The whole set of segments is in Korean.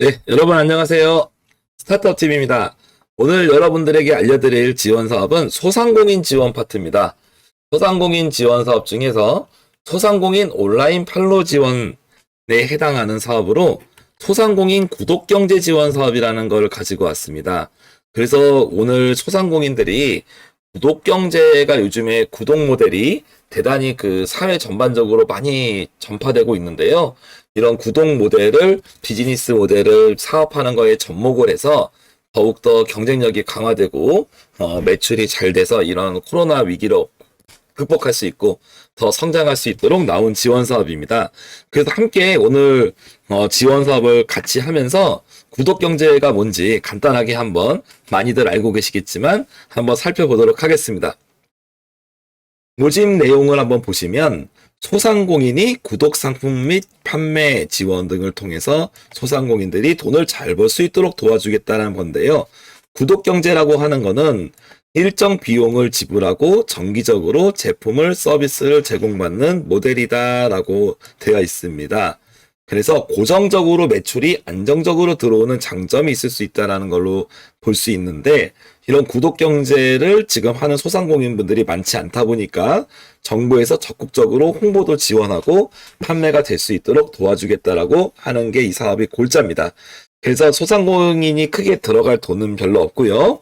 네, 여러분 안녕하세요. 스타트업 팀입니다. 오늘 여러분들에게 알려드릴 지원 사업은 소상공인 지원 파트입니다. 소상공인 지원 사업 중에서 소상공인 온라인 판로 지원에 해당하는 사업으로 소상공인 구독경제 지원 사업이라는 걸 가지고 왔습니다. 그래서 오늘 소상공인들이 구독경제가 요즘에 구독 모델이 대단히 그 사회 전반적으로 많이 전파되고 있는데요. 이런 구독 모델을 비즈니스 모델을 사업하는 거에 접목을 해서 더욱더 경쟁력이 강화되고 매출이 잘 돼서 이런 코로나 위기로 극복할 수 있고 더 성장할 수 있도록 나온 지원 사업입니다. 그래서 함께 오늘 지원 사업을 같이 하면서 구독 경제가 뭔지 간단하게 한번 많이들 알고 계시겠지만 한번 살펴보도록 하겠습니다. 모집 내용을 한번 보시면 소상공인이 구독 상품 및 판매 지원 등을 통해서 소상공인들이 돈을 잘 벌 수 있도록 도와주겠다는 건데요. 구독 경제라고 하는 거는 일정 비용을 지불하고 정기적으로 제품을 서비스를 제공받는 모델이다라고 되어 있습니다. 그래서 고정적으로 매출이 안정적으로 들어오는 장점이 있을 수 있다는 걸로 볼 수 있는데, 이런 구독 경제를 지금 하는 소상공인분들이 많지 않다 보니까 정부에서 적극적으로 홍보도 지원하고 판매가 될 수 있도록 도와주겠다라고 하는 게 이 사업의 골자입니다. 그래서 소상공인이 크게 들어갈 돈은 별로 없고요.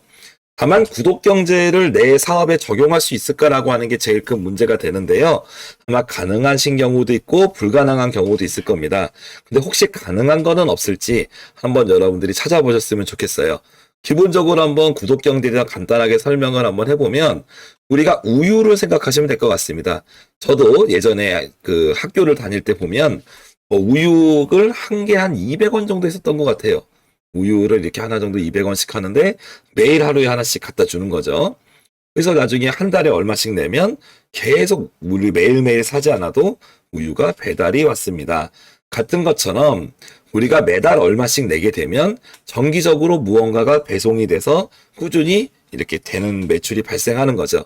다만 구독 경제를 내 사업에 적용할 수 있을까라고 하는 게 제일 큰 문제가 되는데요. 아마 가능하신 경우도 있고 불가능한 경우도 있을 겁니다. 근데 혹시 가능한 거는 없을지 한번 여러분들이 찾아보셨으면 좋겠어요. 기본적으로 한번 구독 경제에 대한 간단하게 설명을 한번 해보면, 우리가 우유를 생각하시면 될 것 같습니다. 저도 예전에 그 학교를 다닐 때 보면 우유를 한 개 한 200원 정도 했었던 것 같아요. 우유를 이렇게 하나 정도 200원씩 하는데 매일 하루에 하나씩 갖다 주는 거죠. 그래서 나중에 한 달에 얼마씩 내면 계속 우리 매일매일 사지 않아도 우유가 배달이 왔습니다. 같은 것처럼 우리가 매달 얼마씩 내게 되면 정기적으로 무언가가 배송이 돼서 꾸준히 이렇게 되는 매출이 발생하는 거죠.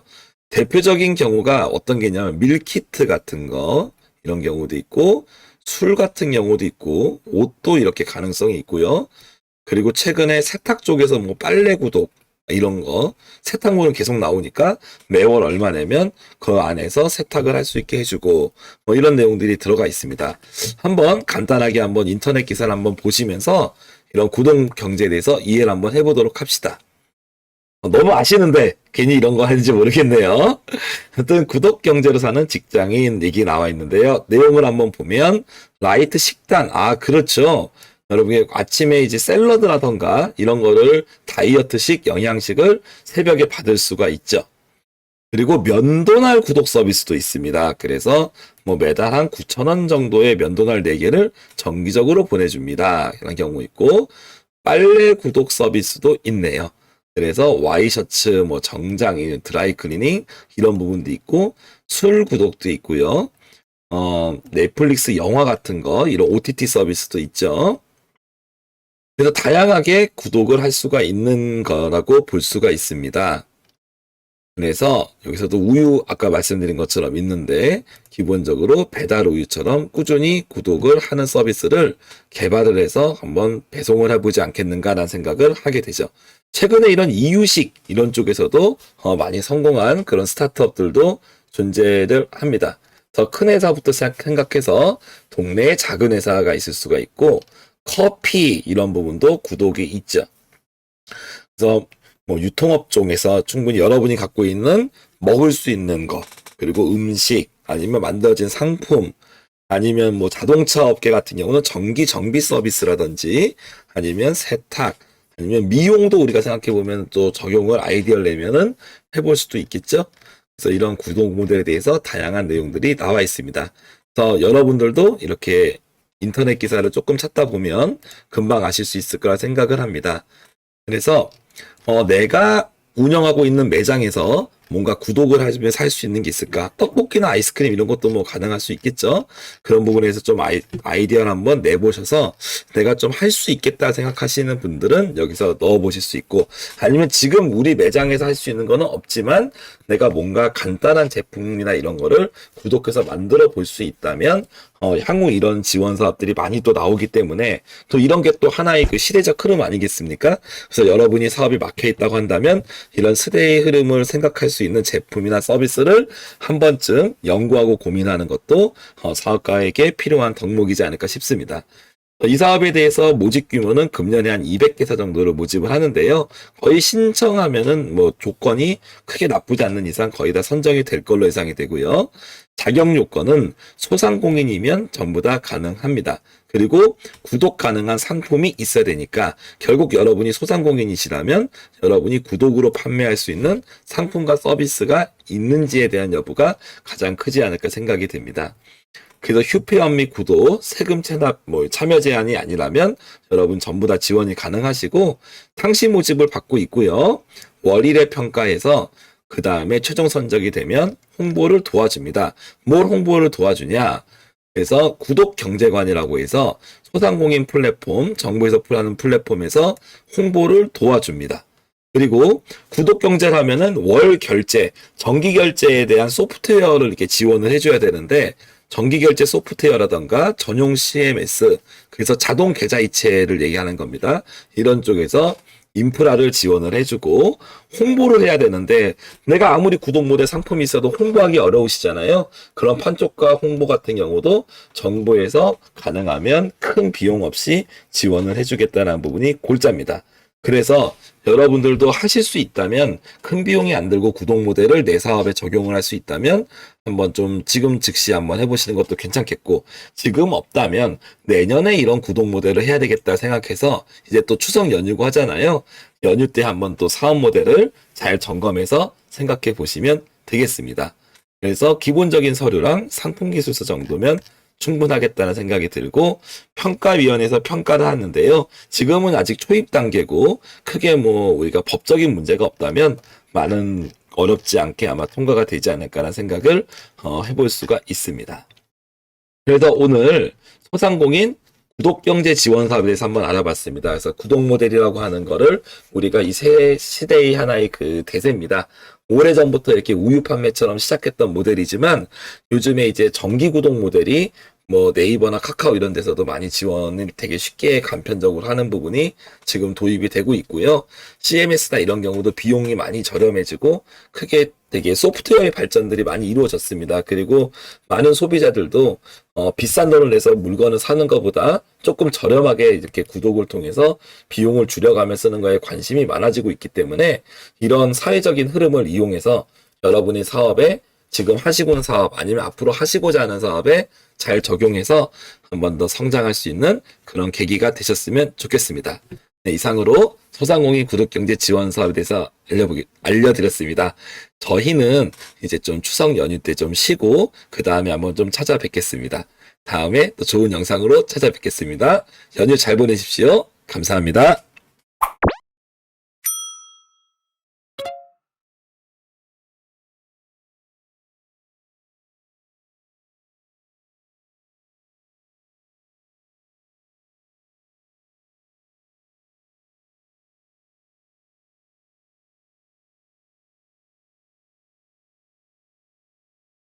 대표적인 경우가 어떤 게 있냐면 밀키트 같은 거, 이런 경우도 있고, 술 같은 경우도 있고, 옷도 이렇게 가능성이 있고요. 그리고 최근에 세탁 쪽에서 뭐 빨래 구독 이런 거, 세탁물은 계속 나오니까 매월 얼마 내면 그 안에서 세탁을 할 수 있게 해주고, 뭐 이런 내용들이 들어가 있습니다. 한번 간단하게 한번 인터넷 기사를 한번 보시면서 이런 구독 경제에 대해서 이해를 한번 해보도록 합시다. 너무 아시는데 괜히 이런 거 하는지 모르겠네요. 하여튼 구독 경제로 사는 직장인 얘기 나와 있는데요. 내용을 한번 보면 라이트 식단, 그렇죠. 여러분이 아침에 이제 샐러드라던가 이런 거를 다이어트식 영양식을 새벽에 받을 수가 있죠. 그리고 면도날 구독 서비스도 있습니다. 그래서 뭐 매달 한 9,000원 정도의 면도날 4개를 정기적으로 보내줍니다. 이런 경우 있고, 빨래 구독 서비스도 있네요. 그래서 와이셔츠, 뭐 정장, 드라이 클리닝 이런 부분도 있고, 술 구독도 있고요. 넷플릭스 영화 같은 거, 이런 OTT 서비스도 있죠. 그래서 다양하게 구독을 할 수가 있는 거라고 볼 수가 있습니다. 그래서 여기서도 우유 아까 말씀드린 것처럼 있는데, 기본적으로 배달 우유처럼 꾸준히 구독을 하는 서비스를 개발을 해서 한번 배송을 해보지 않겠는가라는 생각을 하게 되죠. 최근에 이런 이유식 이런 쪽에서도 많이 성공한 그런 스타트업들도 존재를 합니다. 더 큰 회사부터 생각해서 동네에 작은 회사가 있을 수가 있고, 커피 이런 부분도 구독이 있죠. 그래서 뭐 유통업종에서 충분히 여러분이 갖고 있는 먹을 수 있는 것, 그리고 음식, 아니면 만들어진 상품, 아니면 뭐 자동차 업계 같은 경우는 전기 정비 서비스라든지, 아니면 세탁, 아니면 미용도 우리가 생각해보면 또 적용을 아이디어를 내면은 해볼 수도 있겠죠. 그래서 이런 구독 모델에 대해서 다양한 내용들이 나와 있습니다. 그래서 여러분들도 이렇게 인터넷 기사를 조금 찾다 보면 금방 아실 수 있을 거라 생각을 합니다. 그래서 내가 운영하고 있는 매장에서 뭔가 구독을 하시면 살 수 있는 게 있을까? 떡볶이나 아이스크림 이런 것도 뭐 가능할 수 있겠죠? 그런 부분에서 좀 아이디어를 한번 내보셔서 내가 좀 할 수 있겠다 생각하시는 분들은 여기서 넣어보실 수 있고, 아니면 지금 우리 매장에서 할 수 있는 거는 없지만 내가 뭔가 간단한 제품이나 이런 거를 구독해서 만들어 볼 수 있다면 향후 이런 지원 사업들이 많이 또 나오기 때문에 또 이런 게 또 하나의 그 시대적 흐름 아니겠습니까? 그래서 여러분이 사업이 막혀 있다고 한다면 이런 시대의 흐름을 생각할 수 있는 제품이나 서비스를 한 번쯤 연구하고 고민하는 것도 사업가에게 필요한 덕목이지 않을까 싶습니다. 이 사업에 대해서 모집 규모는 금년에 한 200개사 정도를 모집을 하는데요. 거의 신청하면은 뭐 조건이 크게 나쁘지 않는 이상 거의 다 선정이 될 걸로 예상이 되고요. 자격 요건은 소상공인이면 전부 다 가능합니다. 그리고 구독 가능한 상품이 있어야 되니까 결국 여러분이 소상공인이시라면 여러분이 구독으로 판매할 수 있는 상품과 서비스가 있는지에 대한 여부가 가장 크지 않을까 생각이 됩니다. 그래서 휴회원 및 구독, 세금 체납, 참여 제한이 아니라면 여러분 전부 다 지원이 가능하시고 상시 모집을 받고 있고요. 월일의 평가에서 그 다음에 최종 선적이 되면 홍보를 도와줍니다. 뭘 홍보를 도와주냐? 그래서 구독경제관이라고 해서 소상공인 플랫폼, 정부에서 하는 플랫폼에서 홍보를 도와줍니다. 그리고 구독경제를 하면은 월 결제, 정기 결제에 대한 소프트웨어를 이렇게 지원을 해줘야 되는데 정기결제 소프트웨어라던가 전용 CMS, 그래서 자동 계좌이체를 얘기하는 겁니다. 이런 쪽에서 인프라를 지원을 해주고 홍보를 해야 되는데 내가 아무리 구독 모델 상품이 있어도 홍보하기 어려우시잖아요. 그런 판촉과 홍보 같은 경우도 정부에서 가능하면 큰 비용 없이 지원을 해주겠다는 부분이 골자입니다. 그래서 여러분들도 하실 수 있다면 큰 비용이 안 들고 구독 모델을 내 사업에 적용을 할 수 있다면 한번 좀 지금 즉시 한번 해보시는 것도 괜찮겠고, 지금 없다면 내년에 이런 구독 모델을 해야 되겠다 생각해서 이제 또 추석 연휴고 하잖아요. 연휴 때 한번 또 사업 모델을 잘 점검해서 생각해 보시면 되겠습니다. 그래서 기본적인 서류랑 상품 기술서 정도면 충분하겠다는 생각이 들고, 평가위원회에서 평가를 하는데요. 지금은 아직 초입 단계고 크게 뭐 우리가 법적인 문제가 없다면 많은 어렵지 않게 아마 통과가 되지 않을까라는 생각을 해볼 수가 있습니다. 그래서 오늘 소상공인 구독경제 지원 사업에 대해서 한번 알아봤습니다. 그래서 구독 모델이라고 하는 거를 우리가 이 새 시대의 하나의 그 대세입니다. 오래전부터 이렇게 우유 판매처럼 시작했던 모델이지만 요즘에 이제 정기 구독 모델이 뭐 네이버나 카카오 이런 데서도 많이 지원을 되게 쉽게 간편적으로 하는 부분이 지금 도입이 되고 있고요. CMS나 이런 경우도 비용이 많이 저렴해지고 크게 되게 소프트웨어의 발전들이 많이 이루어졌습니다. 그리고 많은 소비자들도 비싼 돈을 내서 물건을 사는 것보다 조금 저렴하게 이렇게 구독을 통해서 비용을 줄여가며 쓰는 거에 관심이 많아지고 있기 때문에 이런 사회적인 흐름을 이용해서 여러분의 사업에 지금 하시고 있는 사업 아니면 앞으로 하시고자 하는 사업에 잘 적용해서 한 번 더 성장할 수 있는 그런 계기가 되셨으면 좋겠습니다. 네, 이상으로 소상공인 구독경제 지원 사업에 대해서 알려드렸습니다. 저희는 이제 좀 추석 연휴 때 좀 쉬고 그 다음에 한번 좀 찾아뵙겠습니다. 다음에 또 좋은 영상으로 찾아뵙겠습니다. 연휴 잘 보내십시오. 감사합니다.